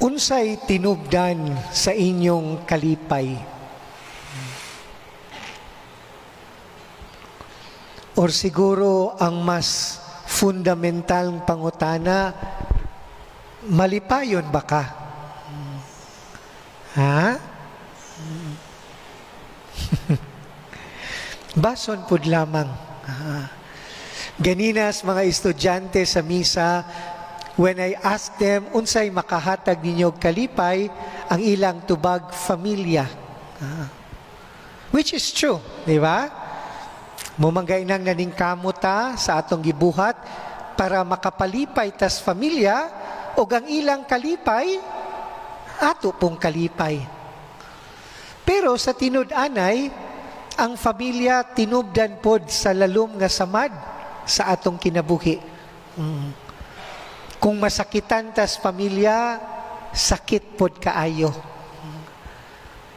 Unsay tinubdan sa inyong kalipay? Or siguro ang mas fundamental pangutana, malipayon ba ka? Ha? Bason pud lamang. Ganinas mga estudyante sa misa, when I ask them, unsay makahatag ninyo kalipay, ang ilang tubag, familia. Which is true, di ba? Mumanggay nang naningkamuta sa atong gibuhat para makapalipay tas familia o ang ilang kalipay, ato pong kalipay. Pero sa tinud-anay, ang familia tinubdan pod sa lalom nga samad sa atong kinabuhi. Kung masakitan tas pamilya, sakit pod kaayo.